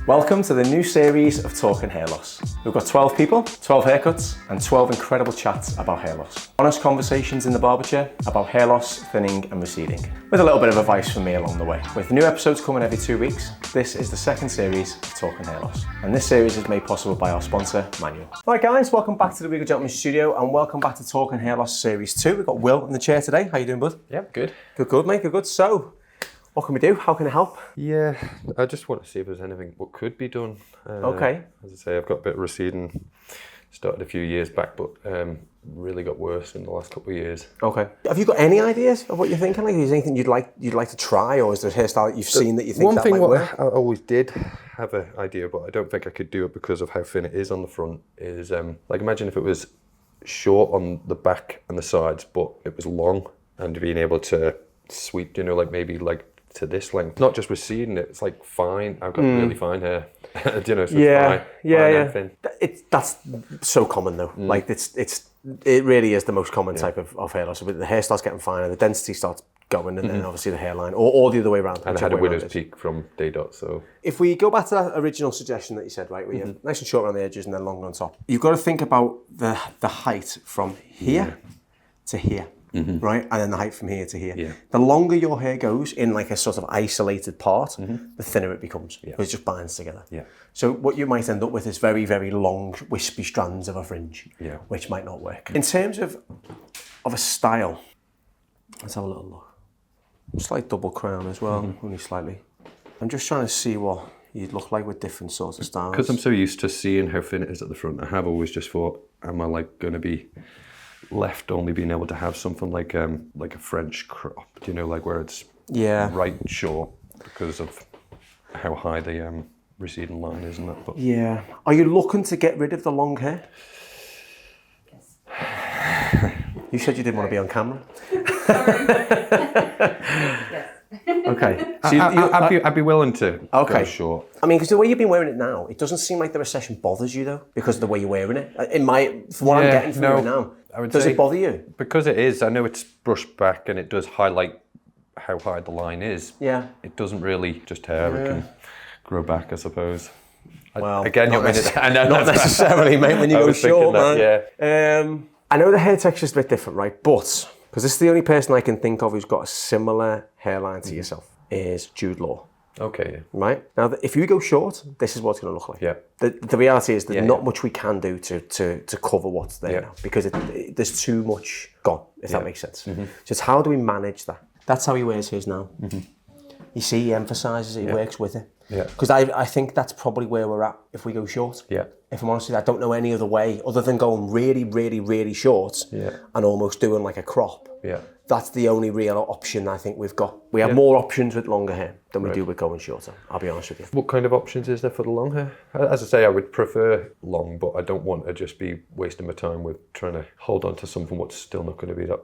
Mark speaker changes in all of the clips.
Speaker 1: Welcome to the new series of Talking Hair Loss. We've got 12 people, 12 haircuts, and 12 incredible chats about hair loss. Honest conversations in the barber chair about hair loss, thinning, and receding, with a little bit of advice from me along the way. With new episodes coming every 2 weeks, this is the second series of Talking Hair Loss. And this series is made possible by our sponsor, Manual. All right, guys, welcome back to the Regal Gentleman Studio, and welcome back to Talking Hair Loss Series 2. We've got Will in the chair today. How you doing, bud?
Speaker 2: Yeah, good.
Speaker 1: Good, mate. Good. So, what can we do? How can I help?
Speaker 2: Yeah, I just want to see if there's anything what could be done.
Speaker 1: Okay.
Speaker 2: As I say, I've got a bit of receding. Started a few years back, but really got worse in the last couple of years.
Speaker 1: Okay. Have you got any ideas of what you're thinking? Like, is there anything you'd like to try, or is there a hairstyle that you've seen that you think that might work?
Speaker 2: I always did have an idea, but I don't think I could do it because of how thin it is on the front. Is like, imagine if it was short on the back and the sides, but it was long, and being able to sweep, like maybe like to this length, not just receding it. It's like fine. I've got really fine hair. So it's fine and thin.
Speaker 1: That's so common though. Like it really is the most common type of hair loss. The hair starts getting finer, the density starts going, and then obviously the hairline, or the other way around.
Speaker 2: And I had a widow's peak from day dot. So
Speaker 1: if we go back to that original suggestion that you said, right, where you have nice and short around the edges and then long on top, you've got to think about the height from here to here. Right, and then the height from here to here. Yeah. The longer your hair goes in like a sort of isolated part, the thinner it becomes. Yeah. It just binds together. Yeah. So what you might end up with is very, very long, wispy strands of a fringe, which might not work. In terms of a style, let's have a little look. Slight double crown as well, only slightly. I'm just trying to see what you'd look like with different sorts of styles.
Speaker 2: Because I'm so used to seeing how thin it is at the front, I have always just thought, am I like going to be left only being able to have something like a French crop, like where it's right short because of how high the receding line is and that. But
Speaker 1: yeah, are you looking to get rid of the long hair? Yes. You said you didn't want to be on camera.
Speaker 3: Yes.
Speaker 1: Okay.
Speaker 2: So I'd be willing to go short.
Speaker 1: I mean, because the way you've been wearing it now, it doesn't seem like the recession bothers you though, because of the way you're wearing it. From what I'm getting from you right now, does it bother you?
Speaker 2: Because it is. I know it's brushed back and it does highlight how high the line is. Yeah. It doesn't really just hair. It can grow back, I suppose.
Speaker 1: Well,
Speaker 2: again,
Speaker 1: not necessarily, mate. When you go short, man. I know the hair texture is a bit different, right? But because this is the only person I can think of who's got a similar hairline to yourself, is Jude Law.
Speaker 2: Okay. Yeah.
Speaker 1: Right? Now, if you go short, this is what it's going to look like. Yeah. The reality is there's not much we can do to cover what's there now, because there's too much gone, if that makes sense. Just how do we manage that? That's how he wears his now. You see, he emphasises it, he works with it. Yeah. Because I think that's probably where we're at if we go short. Yeah. If I'm honest with you, I don't know any other way other than going really, really, really short and almost doing like a crop. Yeah. That's the only real option I think we've got. We have more options with longer hair than we do with going shorter, I'll be honest with you.
Speaker 2: What kind of options is there for the long hair? As I say, I would prefer long, but I don't want to just be wasting my time with trying to hold on to something what's still not going to be that.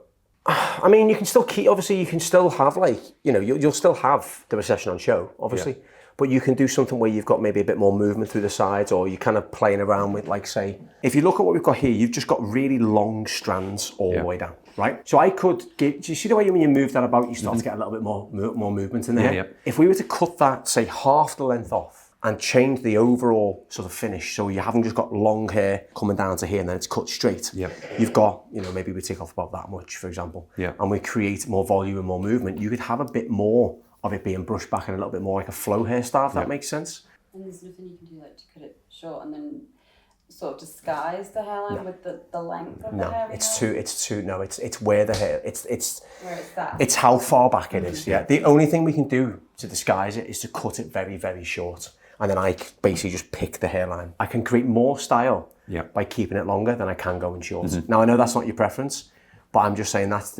Speaker 1: I mean, you can still keep, obviously you can still have you'll still have the recession on show, obviously. Yeah. But you can do something where you've got maybe a bit more movement through the sides, or you're kind of playing around with, like, say, if you look at what we've got here, you've just got really long strands all the way down, right? So I could do you see the way when you move that about, you start to get a little bit more movement in there? Yeah. If we were to cut that, say, half the length off and change the overall sort of finish, so you haven't just got long hair coming down to here and then it's cut straight. Yeah. You've got, maybe we take off about that much, for example, and we create more volume and more movement. You could have a bit more of it being brushed back and a little bit more like a flow hairstyle, if that makes sense.
Speaker 3: And there's nothing you can do like to cut it short and then sort of disguise the hairline with the length of the hair? It's where the hair, it's where it's at. It's how far back it is, The only thing we can do to disguise it is to cut it very, very short. And then I basically just pick the hairline. I can create more style by keeping it longer than I can going short. Now, I know that's not your preference, but I'm just saying that's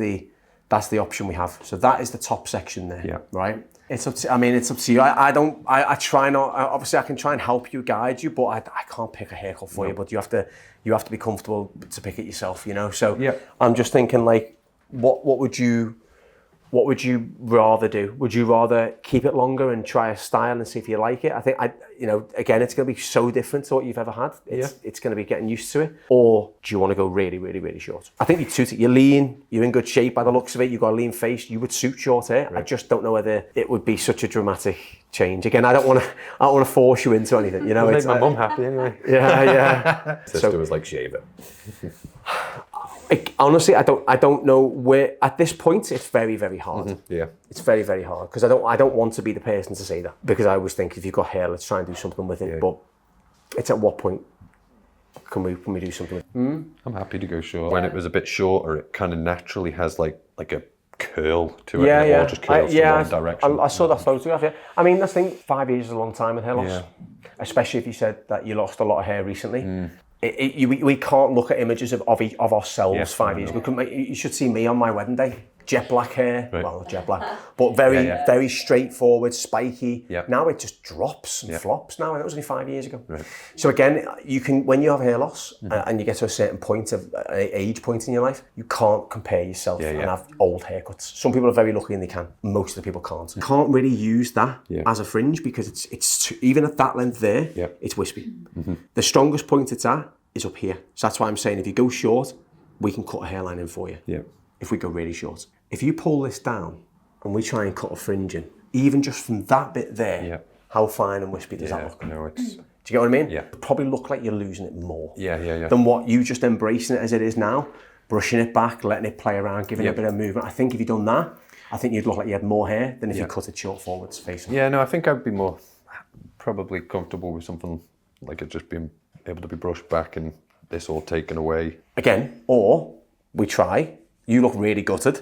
Speaker 3: the option we have. So that is the top section there, right? It's up to you. I try not, obviously I can try and help you, guide you, but I can't pick a haircut for you, but you have to be comfortable to pick it yourself, So I'm just thinking, like, what would you
Speaker 1: What would you rather do? Would you rather keep it longer and try a style and see if you like it? I think, again, it's going to be so different to what you've ever had. It's going to be getting used to it. Or do you want to go really, really, really short? I think you'd suit it. You're lean, you're in good shape by the looks of it, you've got a lean face, you would suit short hair. Right. I just don't know whether it would be such a dramatic change. Again, I don't want to force you into anything. You know,
Speaker 2: it'll make my mum happy anyway.
Speaker 1: Yeah.
Speaker 2: Sister was like, shave it.
Speaker 1: Honestly, I don't know where. At this point, it's very, very hard.
Speaker 2: Mm-hmm. Yeah,
Speaker 1: it's very, very hard because I don't want to be the person to say that, because I always think if you've got hair, let's try and do something with it. Yeah. But it's at what point can we do something with it?
Speaker 2: I'm happy to go short. When it was a bit shorter, it kind of naturally has like a curl to it.
Speaker 1: Yeah,
Speaker 2: and it all just curls in one direction.
Speaker 1: I saw that photograph. Yeah, I mean, I think 5 years is a long time with hair loss, especially if you said that you lost a lot of hair recently. We can't look at images of ourselves 5 years ago. You should see me on my wedding day. Jet black hair, well, not jet black, but very straightforward, spiky. Yep. Now it just drops and flops now, and that was only 5 years ago. Right. So again, you can, when you have hair loss and you get to a certain point of age point in your life, you can't compare yourself and have old haircuts. Some people are very lucky and they can. Most of the people can't. You can't really use that as a fringe because it's too, even at that length there, it's wispy. The strongest point it's at is up here. So that's why I'm saying if you go short, we can cut a hairline in for you. Yeah. If we go really short. If you pull this down and we try and cut a fringe in, even just from that bit there, how fine and wispy does that look?
Speaker 2: No, it's...
Speaker 1: Do you get what I mean?
Speaker 2: Yeah.
Speaker 1: It probably look like you're losing it more.
Speaker 2: Yeah.
Speaker 1: Than what you just embracing it as it is now, brushing it back, letting it play around, giving it a bit of movement. I think if you'd done that, I think you'd look like you had more hair than if you cut it short forwards facing.
Speaker 2: Yeah, no, I think I'd be more probably comfortable with something like it just being able to be brushed back and this all taken away.
Speaker 1: Again, or we try. You look really gutted,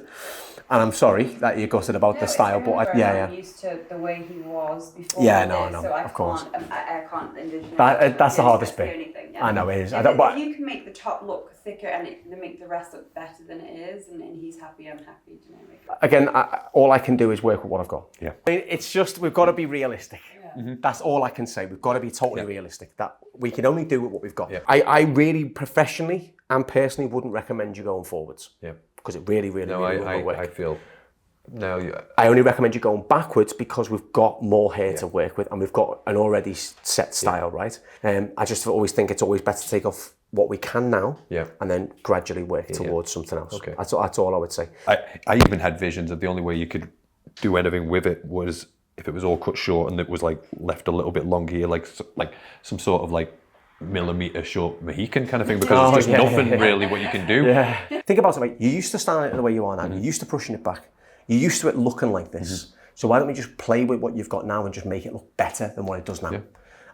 Speaker 1: and I'm sorry that you're gutted about the style, but
Speaker 3: I'm used to the way he was before.
Speaker 1: Yeah, no,
Speaker 3: so
Speaker 1: of course.
Speaker 3: I can't envision
Speaker 1: that's the hardest bit.
Speaker 3: Anything,
Speaker 1: I know it is.
Speaker 3: If you can make the top look thicker and make the rest look better than it is, and he's happy, I'm happy. You know,
Speaker 1: Again, all I can do is work with what I've got.
Speaker 2: Yeah.
Speaker 1: I mean, it's just we've got to be realistic. That's all I can say. We've got to be totally realistic. That we can only do with what we've got. Yeah. I really professionally and personally wouldn't recommend you going forwards. Yeah. Because it really won't work.
Speaker 2: I feel
Speaker 1: I only recommend you going backwards because we've got more hair to work with and we've got an already set style, right? I just always think it's always better to take off what we can now and then gradually work towards something else. Okay. That's all I would say.
Speaker 2: I even had visions of the only way you could do anything with it was if it was all cut short and it was like left a little bit longer here, like some sort of like millimetre short Mohican kind of thing, because there's just nothing really what you can do.
Speaker 1: Yeah. Think about it, mate. You used to stand it the way you are now. You're used to pushing it back. You're used to it looking like this. So why don't we just play with what you've got now and just make it look better than what it does now? Yeah.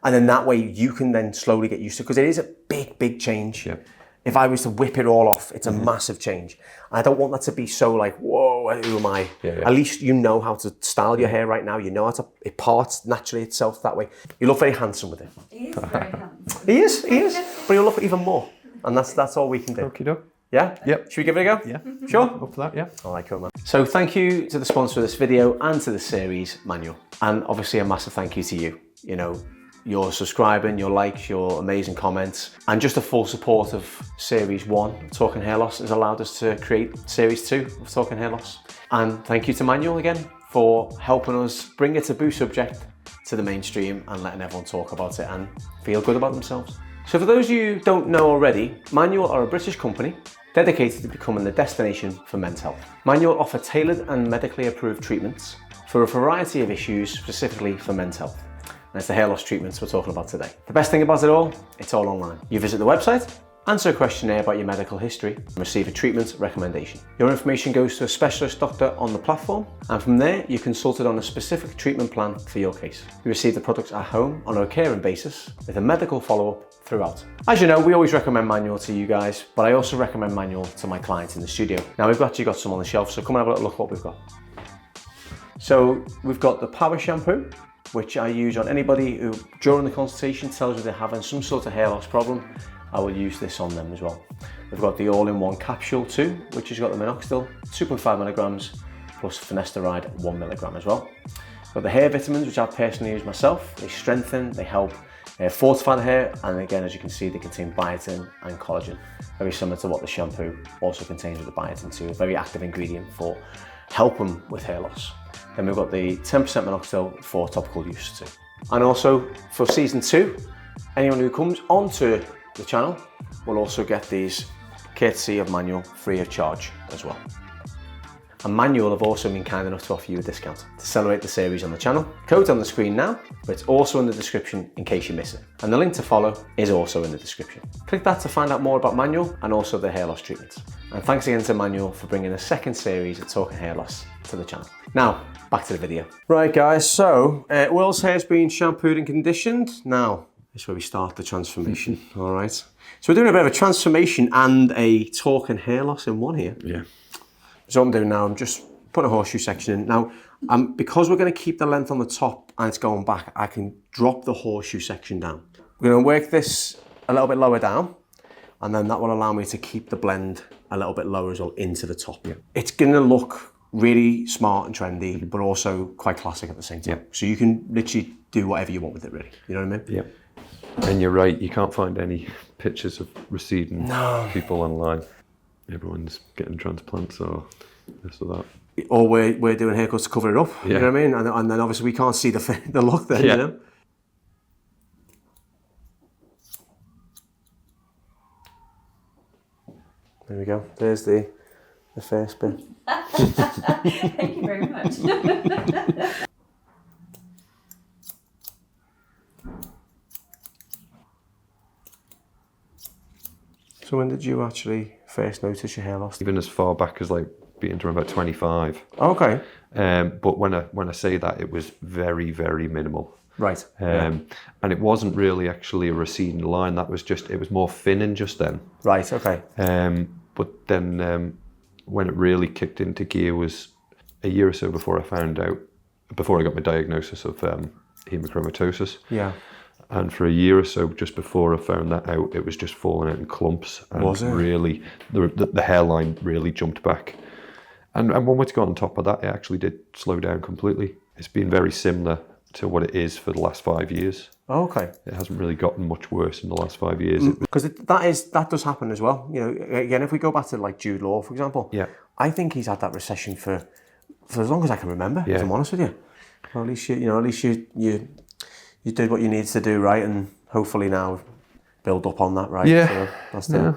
Speaker 1: And then that way you can then slowly get used to it, because it is a big change. Yeah. If I was to whip it all off, it's a massive change. And I don't want that to be so like, whoa, who am I? Yeah. At least you know how to style your hair right now. You know how to, it parts naturally itself that way. You look very handsome with it.
Speaker 3: He is very handsome.
Speaker 1: He is. But you'll look even more. And that's all we can do.
Speaker 2: Okie-doke.
Speaker 1: Yeah?
Speaker 2: Yep.
Speaker 1: Should we give it a go?
Speaker 2: Yeah.
Speaker 1: Sure?
Speaker 2: Up for that, yeah.
Speaker 1: All right, cool, man. So thank you to the sponsor of this video and to the series, Manual. And obviously a massive thank you to you. You know, your subscribing, your likes, your amazing comments, and just the full support of Series 1, Talking Hair Loss, has allowed us to create Series 2 of Talking Hair Loss. And thank you to Manual again for helping us bring a taboo subject to the mainstream and letting everyone talk about it and feel good about themselves. So for those of you who don't know already, Manual are a British company dedicated to becoming the destination for men's health. Manual offer tailored and medically approved treatments for a variety of issues specifically for men's health. And it's the hair loss treatments we're talking about today. The best thing about it all, it's all online. You visit the website, answer a questionnaire about your medical history, and receive a treatment recommendation. Your information goes to a specialist doctor on the platform, and from there, you're consulted on a specific treatment plan for your case. You receive the products at home on a recurring basis with a medical follow-up throughout. As you know, we always recommend Manual to you guys, but I also recommend Manual to my clients in the studio. Now we've actually got some on the shelf, so come and have a little look at what we've got. So we've got the Power Shampoo, which I use on anybody who, during the consultation, tells me they're having some sort of hair loss problem. I will use this on them as well. We've got the all-in-one capsule too, which has got the minoxidil, 2.5 milligrams, plus finasteride, 1 milligram as well. We've got the hair vitamins, which I personally use myself. They strengthen, they help fortify the hair, and again, as you can see, they contain biotin and collagen. Very similar to what the shampoo also contains with the biotin too, a very active ingredient for help them with hair loss. Then we've got the 10% minoxidil for topical use too. And also for season 2, anyone who comes onto the channel will also get these courtesy of Manual free of charge as well. And Manual have also been kind enough to offer you a discount to celebrate the series on the channel. Code's on the screen now, but it's also in the description in case you miss it. And the link to follow is also in the description. Click that to find out more about Manual and also the hair loss treatments. And thanks again to Manual for bringing a second series of Talking Hair Loss to the channel. Now, back to the video. Right guys, so Will's hair's been shampooed and conditioned. Now, this is where we start the transformation, all right? So we're doing a bit of a transformation and a Talking hair loss in one here.
Speaker 2: Yeah.
Speaker 1: So what I'm doing now, I'm just putting a horseshoe section in. Now, because we're going to keep the length on the top and it's going back, I can drop the horseshoe section down. We're going to work this a little bit lower down, and then that will allow me to keep the blend a little bit lower as well into the top. Yeah. It's going to look really smart and trendy, but also quite classic at the same time. Yeah. So you can literally do whatever you want with it, really. You know what I mean?
Speaker 2: Yeah. And you're right, you can't find any pictures of receding people online. Everyone's getting transplants or this or that.
Speaker 1: Or we're doing haircuts to cover it up, you know what I mean? And then obviously we can't see the look then, you know? There we go, there's the first bit.
Speaker 3: Thank you very much.
Speaker 1: So when did you actually first notice your hair loss?
Speaker 2: Even as far back as like being around about 25.
Speaker 1: Okay.
Speaker 2: But when I say that, it was very, very minimal.
Speaker 1: Right.
Speaker 2: And it wasn't really actually a receding line. That was just, it was more thinning just then.
Speaker 1: Right, okay.
Speaker 2: But then when it really kicked into gear was a year or so before I got my diagnosis of hemochromatosis.
Speaker 1: Yeah.
Speaker 2: And for a year or so, just before I found that out, it was just falling out in clumps. And
Speaker 1: was it?
Speaker 2: Really, the hairline really jumped back. And when we got on top of that, it actually did slow down completely. It's been very similar to what it is for the last 5 years.
Speaker 1: Oh, okay.
Speaker 2: It hasn't really gotten much worse in the last 5 years.
Speaker 1: Because that does happen as well. You know, again, if we go back to like Jude Law, for example, I think he's had that recession for as long as I can remember. If I'm honest with you. Well, at least you did what you needed to do, right, and hopefully now build up on that, right?
Speaker 2: Yeah.
Speaker 1: So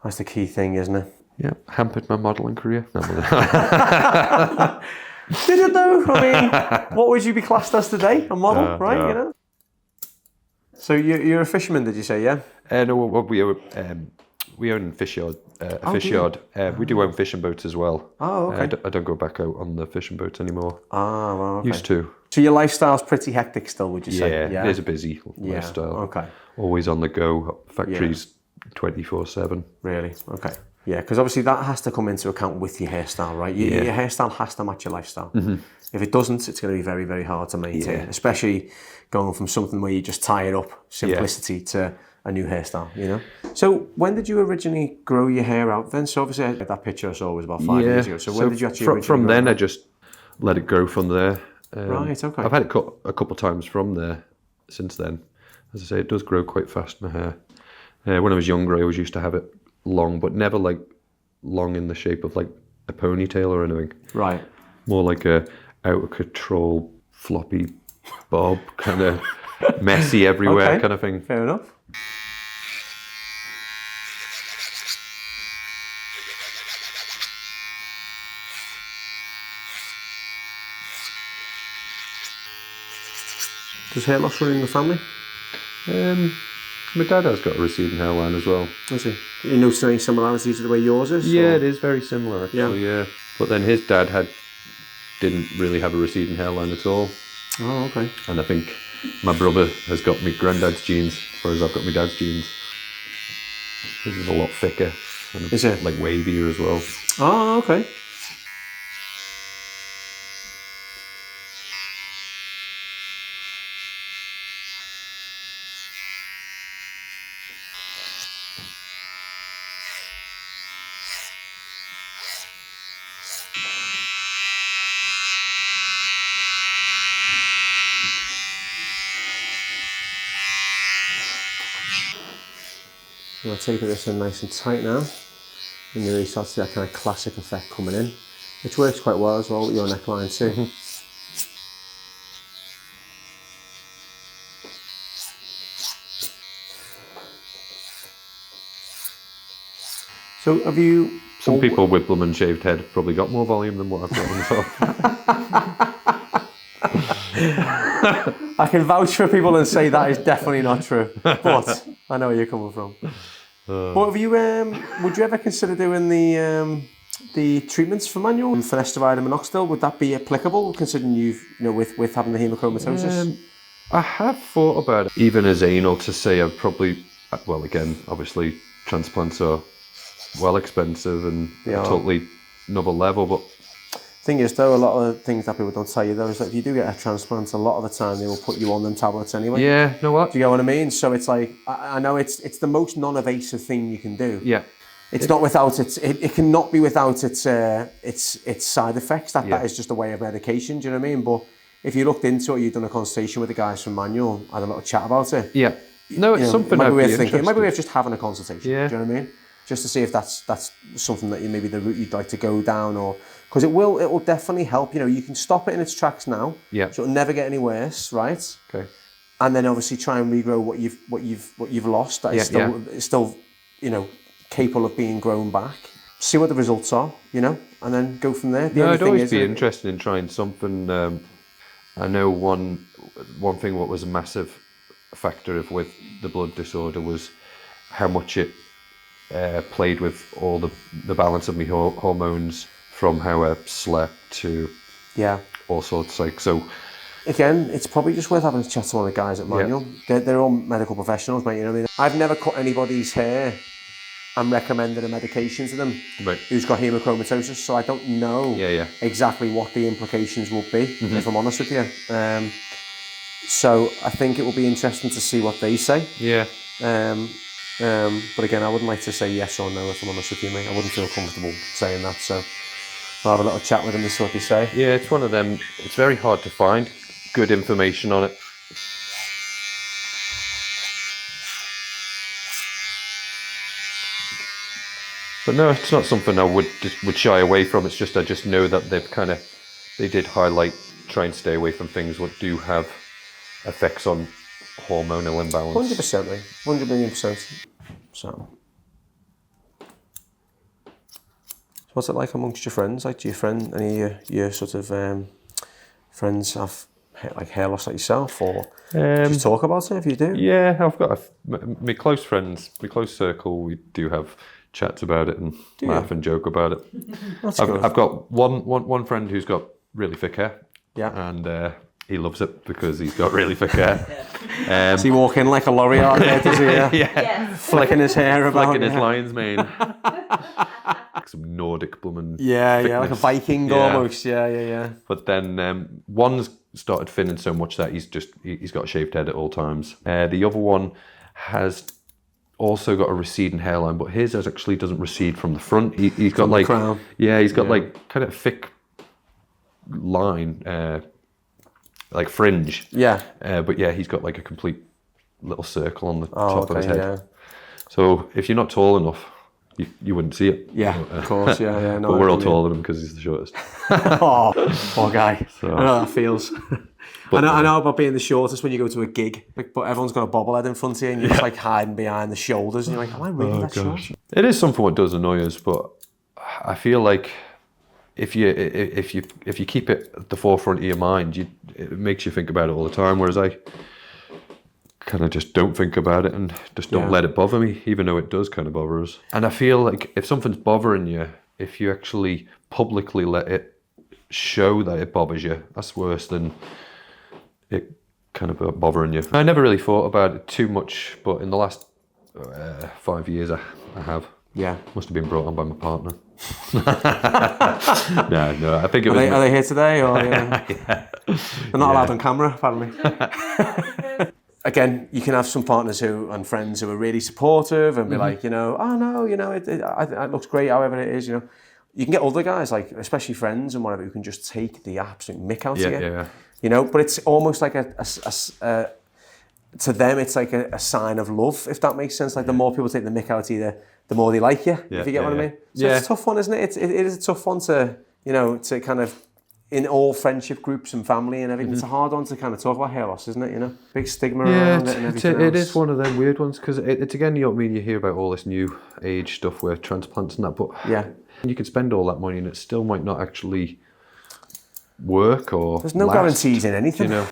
Speaker 1: that's the key thing, isn't it?
Speaker 2: Yeah, hampered my modelling career.
Speaker 1: Did it though? I mean, what would you be classed as today? A model, right? You know. So you're a fisherman, did you say? Yeah.
Speaker 2: No, we own fish yard. We do own fishing boats as well.
Speaker 1: Oh, okay.
Speaker 2: I don't go back out on the fishing boats anymore.
Speaker 1: Ah, well, okay.
Speaker 2: Used to.
Speaker 1: So your lifestyle's pretty hectic still, would you say?
Speaker 2: Yeah, it is a busy lifestyle.
Speaker 1: Okay.
Speaker 2: Always on the go. Factories 24/7.
Speaker 1: Really? Okay. Yeah, because obviously that has to come into account with your hairstyle, right? Your hairstyle has to match your lifestyle. Mm-hmm. If it doesn't, it's going to be very, very hard to maintain, especially going from something where you just tie it up, simplicity, to a new hairstyle, you know? So when did you originally grow your hair out then? So obviously that picture I saw was about 5 years ago. So when did you actually originally
Speaker 2: from
Speaker 1: grow
Speaker 2: then,
Speaker 1: it out?
Speaker 2: I just let it grow from there.
Speaker 1: Right, okay.
Speaker 2: I've had it cut a couple of times from there since then. As I say, it does grow quite fast, my hair. When I was younger, I always used to have it long, but never like long in the shape of like a ponytail or anything. Right. More like a out of control floppy bob, kind of messy everywhere kind of thing.
Speaker 1: Fair enough. Does hair loss run in the family?
Speaker 2: My dad has got a receding hairline as well.
Speaker 1: Does he? Do you notice any similarities to the way yours is?
Speaker 2: Yeah, it is very similar actually, yeah. But then his dad didn't really have a receding hairline at all.
Speaker 1: Oh, okay.
Speaker 2: And I think my brother has got my granddad's genes, whereas I've got my dad's genes. His is a lot thicker. And
Speaker 1: is it?
Speaker 2: Like wavier as well.
Speaker 1: Oh, okay. I'll taper this in nice and tight now, and you really start to see that kind of classic effect coming in. Which works quite well as well with your neckline too.
Speaker 2: Mm-hmm.
Speaker 1: So have you...
Speaker 2: Some people with blooming shaved head have probably got more volume than what I've got on myself.
Speaker 1: I can vouch for people and say that is definitely not true, but I know where you're coming from. But have you, would you ever consider doing the treatments for manual finasteride and minoxidil? Would that be applicable, considering with having the hemochromatosis?
Speaker 2: I have thought about it, even as anal, to say I'd probably, well, again, obviously transplants are well expensive and a totally another level, but
Speaker 1: Thing is though, a lot of the things that people don't tell you though is that if you do get a transplant, a lot of the time they will put you on them tablets anyway.
Speaker 2: Yeah, know what?
Speaker 1: Do you get what I mean? So it's like, I know it's the most non-invasive thing you can do.
Speaker 2: Yeah.
Speaker 1: It's not without it cannot be without its side effects. That is just a way of medication, do you know what I mean? But if you looked into it, you've done a consultation with the guys from Manual, had a little chat about it.
Speaker 2: Yeah. No, it's something
Speaker 1: it might
Speaker 2: I'd
Speaker 1: be
Speaker 2: be
Speaker 1: worth thinking. It might be
Speaker 2: interested.
Speaker 1: worth just having a consultation. Yeah. Do you know what I mean? Just to see if that's something that maybe the route you'd like to go down, or because it will definitely help. You can stop it in its tracks now.
Speaker 2: Yeah.
Speaker 1: So it'll never get any worse, right?
Speaker 2: Okay.
Speaker 1: And then obviously try and regrow what you've lost. That is still capable of being grown back. See what the results are, and then go from there.
Speaker 2: I'd always be interested in trying something. I know one thing what was a massive factor with the blood disorder was how much it played with all the balance of my hormones, from how I slept to all sorts. So
Speaker 1: again, it's probably just worth having a chat to one of the guys at Manual. They're all medical professionals, mate. You know what I mean? I've never cut anybody's hair and recommended a medication to them who's got hemochromatosis, so I don't know exactly what the implications will be, if I'm honest with you. So I think it will be interesting to see what they say.
Speaker 2: Yeah.
Speaker 1: But again, I wouldn't like to say yes or no, if I'm honest with you, mate. I wouldn't feel comfortable saying that, so I'll have a little chat with them and see what they say.
Speaker 2: Yeah, it's one of them. It's very hard to find good information on it. But no, it's not something I would shy away from. It's just I just know that they did highlight, try and stay away from things what do have effects on hormonal imbalance.
Speaker 1: 100%, mate. 100 million %. So what's it like amongst your friends? Like, do any of your sort of friends have hair loss like yourself, or do you talk about it if you do?
Speaker 2: Yeah, I've got my close friends, my close circle. We do have chats about it and laugh and joke about it.
Speaker 1: That's good.
Speaker 2: I've got one friend who's got really thick hair.
Speaker 1: Yeah.
Speaker 2: And he loves it because he's got really thick hair.
Speaker 1: Does he walk in like a lorry out there, does he?
Speaker 2: Yeah.
Speaker 3: Yes.
Speaker 1: Flicking his hair about.
Speaker 2: Flicking his lion's mane. Like some Nordic blooming
Speaker 1: like a Viking almost. Yeah.
Speaker 2: But then one's started thinning so much that he's got a shaved head at all times. The other one has also got a receding hairline, but his actually doesn't recede from the front. He's got like
Speaker 1: crown.
Speaker 2: Yeah, he's got like kind of thick line, like fringe.
Speaker 1: Yeah.
Speaker 2: But yeah, he's got like a complete little circle on the top of his head.
Speaker 1: Yeah.
Speaker 2: So if you're not tall enough, you wouldn't see it.
Speaker 1: Yeah, of course. Yeah. No,
Speaker 2: but we're all taller than him because he's the shortest.
Speaker 1: Oh, poor guy.
Speaker 2: So.
Speaker 1: I know how that feels. I know about being the shortest when you go to a gig, but everyone's got a bobblehead in front of you and you're just like hiding behind the shoulders and you're like, am I really that short?
Speaker 2: It is something that does annoy us, but I feel like if you keep it at the forefront of your mind, it makes you think about it all the time, whereas I kind of just don't think about it and just don't let it bother me, even though it does kind of bother us. And I feel like if something's bothering you, if you actually publicly let it show that it bothers you, that's worse than it kind of bothering you. I never really thought about it too much, but in the last 5 years I have.
Speaker 1: Yeah.
Speaker 2: Must have been brought on by my partner. No, I think it was...
Speaker 1: Are they here today? Or, They're not allowed on camera, apparently. Again, you can have some partners and friends who are really supportive and be like, oh no, it looks great, however it is, You can get other guys, like especially friends and whatever, who can just take the absolute mick out of you.
Speaker 2: Yeah.
Speaker 1: But it's almost like to them, it's like a sign of love, if that makes sense. Like the more people take the mick out of you, the more they like you, if you get what I mean. So it's a tough one, isn't it? It is a tough one to you know, to kind of, in all friendship groups and family and everything, it's a hard one to kind of talk about hair loss, isn't it? You know, big stigma around it and everything else.
Speaker 2: It is one of them weird ones because it's again, you know what I mean. You hear about all this new age stuff with transplants and that, but you could spend all that money and it still might not actually work or.
Speaker 1: There's no guarantees in anything,
Speaker 2: you know.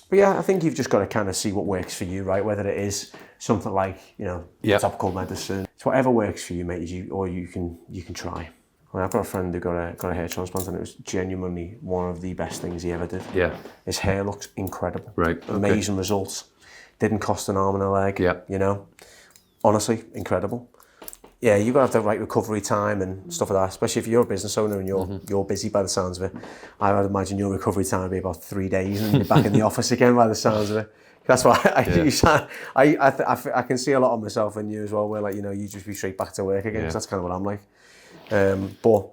Speaker 1: But yeah, I think you've just got to kind of see what works for you, right? Whether it is something like, you know, topical medicine, it's whatever works for you, mate. You can try. I mean, I've got a friend who got a hair transplant and it was genuinely one of the best things he ever did.
Speaker 2: Yeah.
Speaker 1: His hair looks incredible.
Speaker 2: Right.
Speaker 1: Amazing results. Didn't cost an arm and a leg.
Speaker 2: Yeah.
Speaker 1: You know, honestly, incredible. Yeah, you've got to have the right recovery time and stuff like that, especially if you're a business owner and you're busy by the sounds of it. I would imagine your recovery time would be about 3 days and you're back in the office again by the sounds of it. That's why I can see a lot of myself in you as well, where like, you know, you just be straight back to work again, because that's kind of what I'm like. But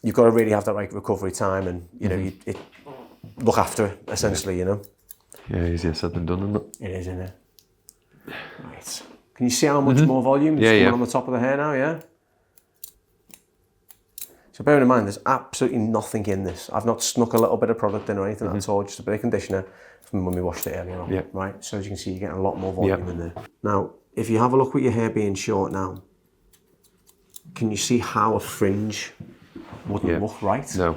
Speaker 1: you've got to really have that right recovery time and, you know, look after it, essentially, you know. Yeah,
Speaker 2: easier said than done, isn't it?
Speaker 1: It is, isn't it? Right. Can you see how much more volume is coming on the top of the hair now, yeah? So bearing in mind, there's absolutely nothing in this. I've not snuck a little bit of product in or anything at all, just a bit of conditioner from when we washed it earlier on, right? So as you can see, you're getting a lot more volume in there. Now, if you have a look with your hair being short now, can you see how a fringe wouldn't look right?
Speaker 2: No.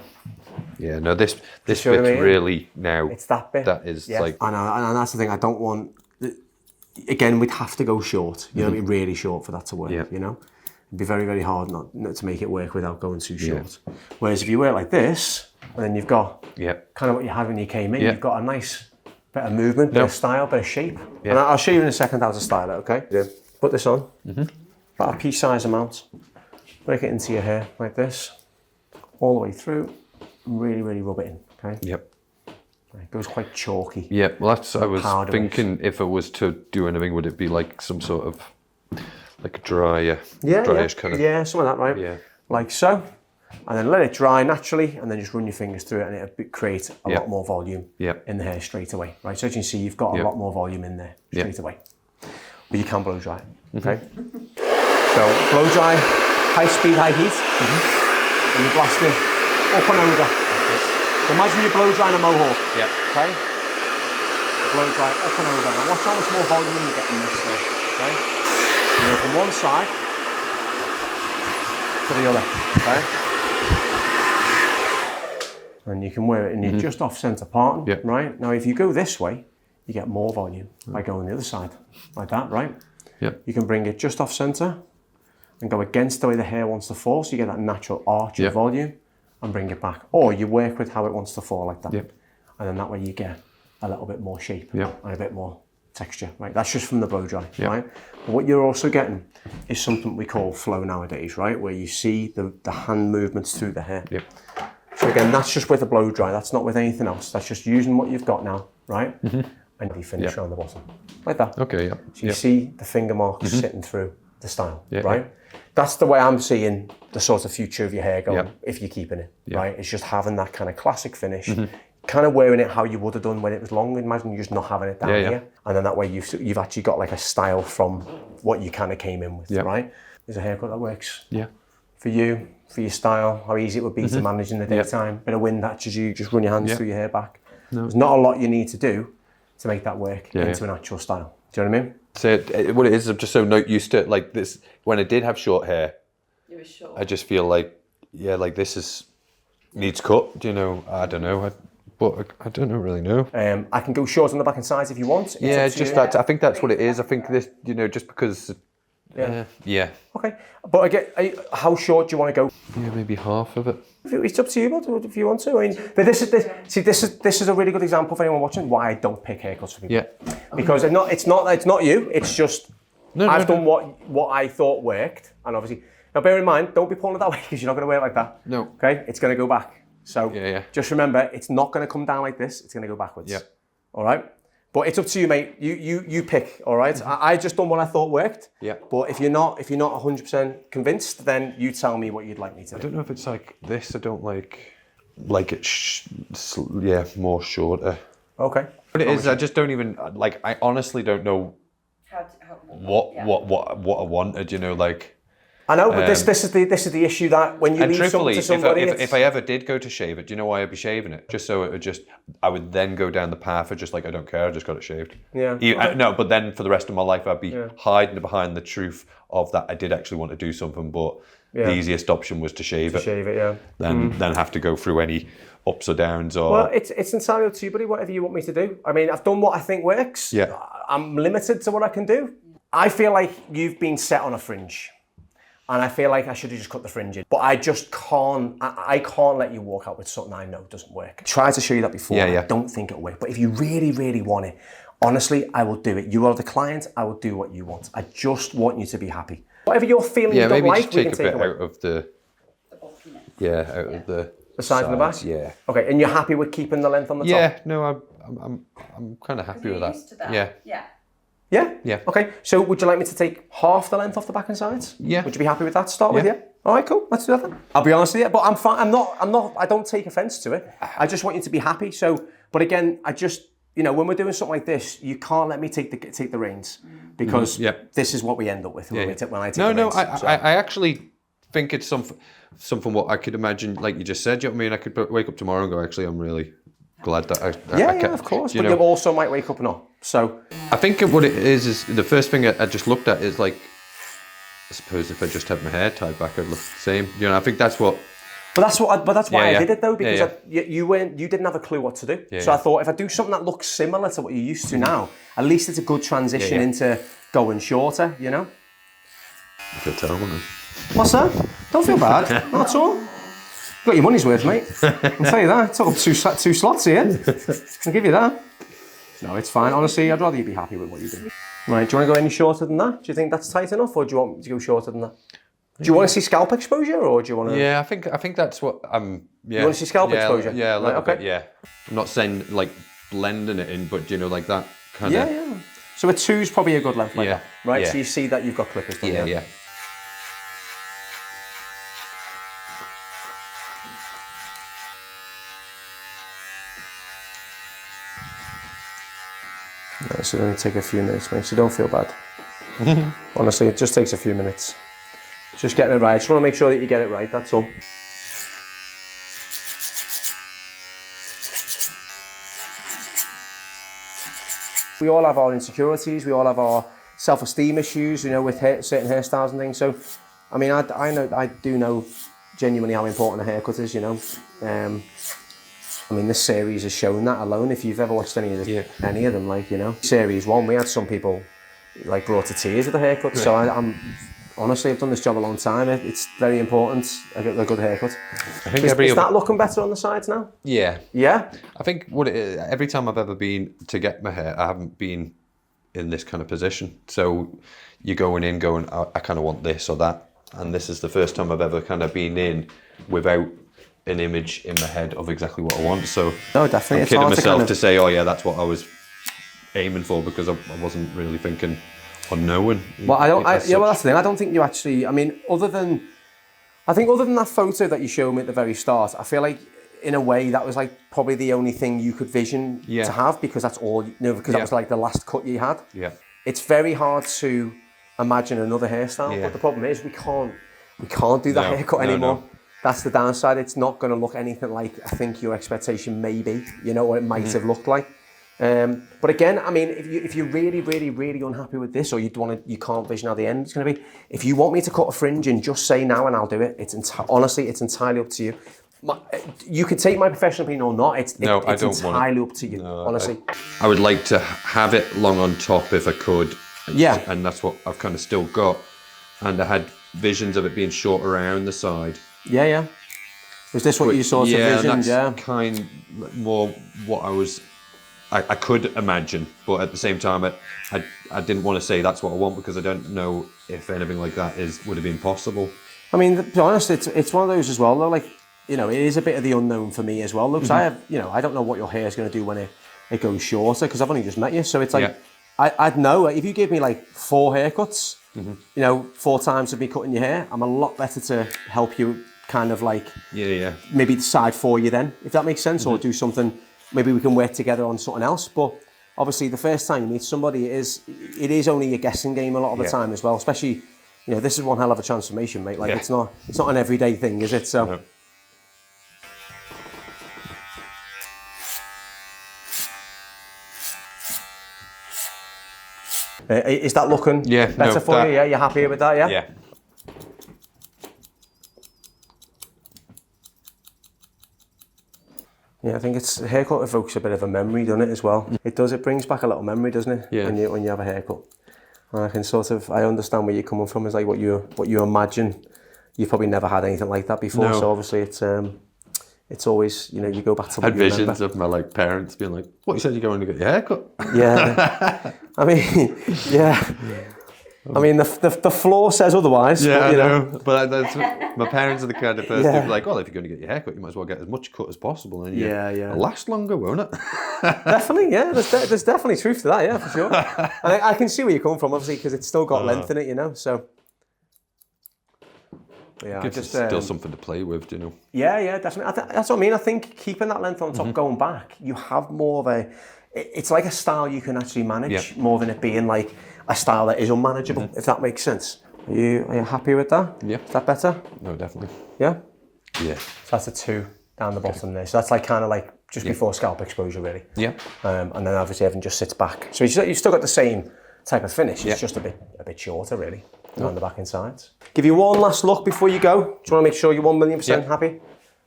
Speaker 2: Yeah, no, this bit's really now.
Speaker 1: It's that bit.
Speaker 2: That is like.
Speaker 1: I know, and that's the thing, I don't want. Again, we'd have to go short, you know, really short for that to work, you know? It'd be very, very hard not to make it work without going too short. Whereas if you wear it like this, and then you've got kind of what you had when you came in, you've got a nice bit of movement, bit of style, bit of shape. And I'll show you in a second how to style it, okay? Yeah. Put this on, about a pea-size amount, break it into your hair like this, all the way through, and really, really rub it in, okay?
Speaker 2: Yep.
Speaker 1: It goes quite chalky.
Speaker 2: Yeah, well, that's. I was thinking if it was to do anything, would it be like some sort of like a dryish kind of?
Speaker 1: Yeah, some of that, right? Yeah. Like so, and then let it dry naturally, and then just run your fingers through it, and it'll create a lot more volume in the hair straight away, right? So as you can see, you've got a lot more volume in there straight away. But you can blow dry it, okay? So blow dry, high speed, high heat, and you blast it up and over. Imagine you blow drying a mohawk. Yeah. Okay? Blow dry up and over. Now watch how much more volume you get in this thing. Okay? You go from one side to the other. Okay? And you can wear it and you're just off centre parting, right? Now if you go this way, you get more volume by going the other side. Like that, right? Yeah. You can bring it just off centre and go against the way the hair wants to fall, so you get that natural arch of volume. And bring it back, or you work with how it wants to fall like that, and then that way you get a little bit more shape and a bit more texture, right? That's just from the blow dry, right? But what you're also getting is something we call flow nowadays, right? Where you see the hand movements through the hair. So again, that's just with a blow dry. That's not with anything else. That's just using what you've got now, right? And you finish around the bottom, like that.
Speaker 2: Okay,
Speaker 1: So you see the finger marks sitting through the style, right? That's the way I'm seeing the sort of future of your hair going if you're keeping it, right? It's just having that kind of classic finish, kind of wearing it how you would have done when it was long. Imagine you just not having it down here. And then that way you've actually got like a style from what you kind of came in with, right? There's a haircut that works for you, for your style, how easy it would be to manage in the daytime. Bit of wind catches you, just run your hands through your hair back. There's not a lot you need to do to make that work into an actual style. Do you know what I mean?
Speaker 2: So what it is, I'm just so not used to like this. When I did have short hair,
Speaker 3: it was short.
Speaker 2: I just feel like, like this needs cut. Do you know? I don't know. But I don't really know.
Speaker 1: I can go short on the back and sides if you want.
Speaker 2: It's just that. I think that's what it is. I think this, you know, just because. Okay,
Speaker 1: but again, how short do you want to go?
Speaker 2: Yeah, maybe half of it.
Speaker 1: It's up to you, but if you want to. I mean, but this is a really good example for anyone watching why I don't pick haircuts for people. Yeah, because it's not you. It's just I've done what I thought worked, and obviously now bear in mind, don't be pulling it that way because you're not going to wear it like that.
Speaker 2: No.
Speaker 1: Okay, it's going to go back. So just remember, it's not going to come down like this. It's going to go backwards. Yeah. All right. But it's up to you, mate. You pick, all right? I just done what I thought worked. Yeah. But if you're not 100% convinced, then you tell me what you'd like me to do.
Speaker 2: I don't know if it's like this. I don't like it. More shorter.
Speaker 1: Okay.
Speaker 2: But it is. I just don't even like. I honestly don't know what I wanted. You know, like.
Speaker 1: I know, but this is the issue that when you
Speaker 2: And
Speaker 1: leave something to somebody,
Speaker 2: if I ever did go to shave it, do you know why I'd be shaving it? Just so it would I would then go down the path of just like, I don't care, I just got it shaved.
Speaker 1: Yeah.
Speaker 2: No, but then for the rest of my life, I'd be hiding behind the truth of that I did actually want to do something, but the easiest option was to shave it.
Speaker 1: Shave it, yeah.
Speaker 2: Then have to go through any ups or downs or...
Speaker 1: Well, it's entirely up to you, buddy, whatever you want me to do. I mean, I've done what I think works.
Speaker 2: Yeah.
Speaker 1: I'm limited to what I can do. I feel like you've been set on a fringe. And I feel like I should have just cut the fringe in. But I just can't, I can't let you walk out with something I know doesn't work. I tried to show you that before. I don't think it'll work. But if you really, really want it, honestly, I will do it. You are the client, I will do what you want. I just want you to be happy. Whatever you're feeling you don't like, we can take away.
Speaker 2: Out of the... out of the
Speaker 1: sides and the back?
Speaker 2: Yeah.
Speaker 1: Okay, and you're happy with keeping the length on the top?
Speaker 2: Yeah, no, I'm kind of happy with that.
Speaker 3: Used to that.
Speaker 2: Yeah.
Speaker 3: Yeah.
Speaker 1: Yeah?
Speaker 2: Yeah.
Speaker 1: Okay, so would you like me to take half the length off the back and sides?
Speaker 2: Yeah.
Speaker 1: Would you be happy with that to start with, yeah? All right, cool, let's do that then. I'll be honest with you, but I'm fine, I don't take offense to it. I just want you to be happy, so, but again, I just, you know, when we're doing something like this, you can't let me take the reins, because this is what we end up with when I take the reins.
Speaker 2: I actually think it's something what I could imagine, like you just said, you know what I mean? I could wake up tomorrow and go, actually, I'm really glad that I
Speaker 1: of course, but you also might wake up and not. So
Speaker 2: I think what it is the first thing I just looked at is like, I suppose if I just had my hair tied back, I'd look the same. You know, I think that's what.
Speaker 1: But that's why I did it though, because you didn't have a clue what to do. So I thought if I do something that looks similar to what you're used to now, at least it's a good transition into going shorter. You know.
Speaker 2: I feel terrible now.
Speaker 1: What's that? Don't feel bad. Not at all. You got your money's worth, mate. I'll tell you that. Took up two slots here. I'll give you that. No, it's fine. Honestly, I'd rather you be happy with what you do. Right, do you want to go any shorter than that? Do you think that's tight enough, or do you want me to go shorter than that? Do you want to see scalp exposure, or do you want to...
Speaker 2: Yeah, I think that's what I'm... Yeah.
Speaker 1: You want to see scalp exposure?
Speaker 2: Yeah, a little bit, yeah. I'm not saying, like, blending it in, but, you know, like that kind of...
Speaker 1: Yeah. So a 2's probably a good length like that, right?
Speaker 2: Yeah.
Speaker 1: So you see that you've got clippers done,
Speaker 2: Yeah.
Speaker 1: Right, so it'll only take a few minutes, mate, so don't feel bad. Honestly, it just takes a few minutes. Just getting it right. I just want to make sure that you get it right, that's all. We all have our insecurities, we all have our self-esteem issues, you know, with certain hairstyles and things. So, I mean, I do know genuinely how important a haircut is, you know. I mean, this series has shown that alone. If you've ever watched any of them, like, you know, series 1, we had some people like brought to tears with a haircut. So I'm honestly, I've done this job a long time. It's very important. I get a good haircut. I think is that looking better on the sides now?
Speaker 2: Yeah.
Speaker 1: Yeah.
Speaker 2: I think every time I've ever been to get my hair, I haven't been in this kind of position. So you're going in, I kind of want this or that, and this is the first time I've ever kind of been in without an image in my head of exactly what I want. So
Speaker 1: no, definitely.
Speaker 2: I'm kidding myself to say, oh yeah, that's what I was aiming for, because I wasn't really thinking or knowing.
Speaker 1: Well, well, that's the thing. I don't think you actually. I mean, other than that photo that you showed me at the very start, I feel like in a way that was like probably the only thing you could vision to have, because that's all. You know, because that was like the last cut you had. Yeah. It's very hard to imagine another hairstyle, but the problem is we can't do that haircut anymore. No. That's the downside. It's not going to look anything like I think your expectation may be, you know, or it might have looked like. But again, I mean, if you're really, really, really unhappy with this, or you can't vision how the end is going to be, if you want me to cut a fringe in, just say now and I'll do it. Honestly, it's entirely up to you. You can take my professional opinion or not. It's entirely up to you, honestly.
Speaker 2: I would like to have it long on top if I could.
Speaker 1: Yeah.
Speaker 2: And that's what I've kind of still got. And I had visions of it being short around the side.
Speaker 1: Yeah. Was this what you sort of visioned?
Speaker 2: That's kind more what I could imagine, but at the same time, I didn't want to say that's what I want, because I don't know if anything like that would have been possible.
Speaker 1: I mean, to be honest, it's one of those as well, though, like, you know, it is a bit of the unknown for me as well, because I don't know what your hair is going to do when it goes shorter, because I've only just met you, so it's like, I'd know, if you give me like 4 haircuts, you know, 4 times of me cutting your hair, I'm a lot better to help you kind of like, maybe decide for you then, if that makes sense, or do something, maybe we can work together on something else. But obviously the first time you meet somebody, it is only a guessing game a lot of the time as well, especially, you know, this is one hell of a transformation, mate. Like
Speaker 2: Yeah.
Speaker 1: it's not an everyday thing, is it? So.
Speaker 2: No.
Speaker 1: Is that looking better for you? Yeah, you're happy with that? Yeah.
Speaker 2: Yeah.
Speaker 1: Yeah, I think haircut evokes a bit of a memory, doesn't it, as well? It does. It brings back a little memory, doesn't it?
Speaker 2: Yeah.
Speaker 1: When you have a haircut, and I can I understand where you're coming from. Is like what you imagine. You've probably never had anything like that before,
Speaker 2: No.
Speaker 1: so obviously it's always, you know, you go back to
Speaker 2: I
Speaker 1: what
Speaker 2: had
Speaker 1: you
Speaker 2: visions
Speaker 1: remember.
Speaker 2: of my like parents being like, "What, you said you're going to get your hair cut?"
Speaker 1: Yeah, I mean, yeah. I mean, the floor says otherwise.
Speaker 2: Yeah,
Speaker 1: but, you
Speaker 2: I know. But that's, my parents are the kind of person
Speaker 1: Yeah.
Speaker 2: who'd be like, "Oh, if you're going to get your hair cut, you might as well get as much cut as possible, and
Speaker 1: Yeah.
Speaker 2: it'll last longer, won't it?"
Speaker 1: Definitely, yeah. There's definitely truth to that, yeah, for sure. And I can see where you're coming from, obviously, because it's still got length in it, you know. So, yeah,
Speaker 2: It's still something to play with, you know.
Speaker 1: Yeah, definitely. That's what I mean. I think keeping that length on top, going back, you have more of a. It's like a style you can actually manage more than it being like a style that is unmanageable. If that makes sense. Are you happy with that?
Speaker 2: Yeah.
Speaker 1: Is that better?
Speaker 2: No, definitely.
Speaker 1: Yeah.
Speaker 2: Yeah.
Speaker 1: So that's a 2 down the bottom there. So that's like kind of like just before scalp exposure, really.
Speaker 2: Yeah.
Speaker 1: And then obviously everything just sits back. So you've still got the same type of finish. It's just a bit shorter, really, around the back and sides. Give you one last look before you go. Do you want to make sure you're 1,000,000% happy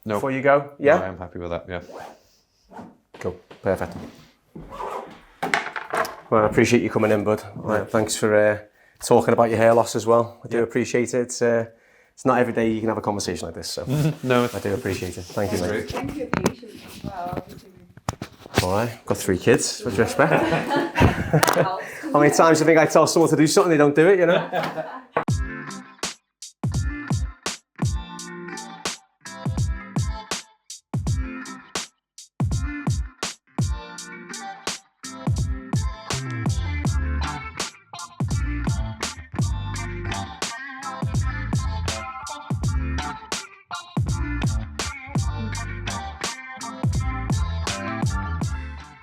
Speaker 1: before you go? Yeah.
Speaker 2: No, I am happy with that. Yeah.
Speaker 1: Cool. Perfect. Well, I appreciate you coming in, bud. Thanks for talking about your hair loss as well. I do appreciate it. It's not every day you can have a conversation like this, so
Speaker 2: No,
Speaker 1: I do appreciate it. Thank you, mate.
Speaker 3: Thank you for your patience as well.
Speaker 1: All right, got 3 kids. With respect.
Speaker 3: That helps.
Speaker 1: How many times do you think I tell someone to do something they don't do it? You know.